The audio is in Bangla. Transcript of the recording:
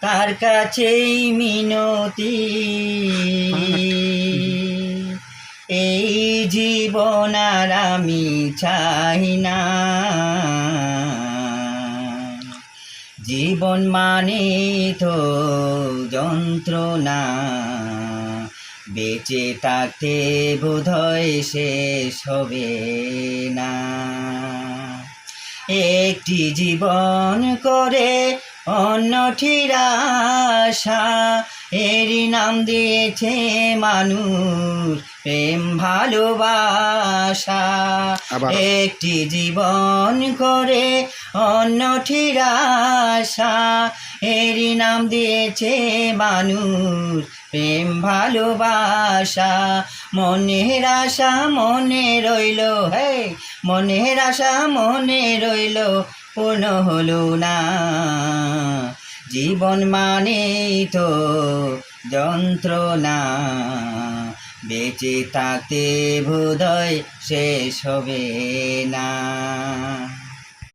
তার কাছেই মিনতি, এই জীবন আর আমি চাই না। জীবন মানে তো যন্ত্রণা, বেঁচে থাকতে বোধহয় শেষ হবে না। একটি জীবন করে অন্যটির আশা, এরই নাম দিয়েছে মানুষ প্রেম ভালোবাসা। একটি জীবন করে অন্যটির আশা, এরই নাম দিয়েছে মানুষ প্রেম ভালোবাসা। মনের আশা মনে রইল, হে মনের আশা মনে রইল, পূর্ণ হলো না। জীবন মানেই তো যন্ত্রণা, বেঁচে থাকতে বোধহয় শেষ হবে না।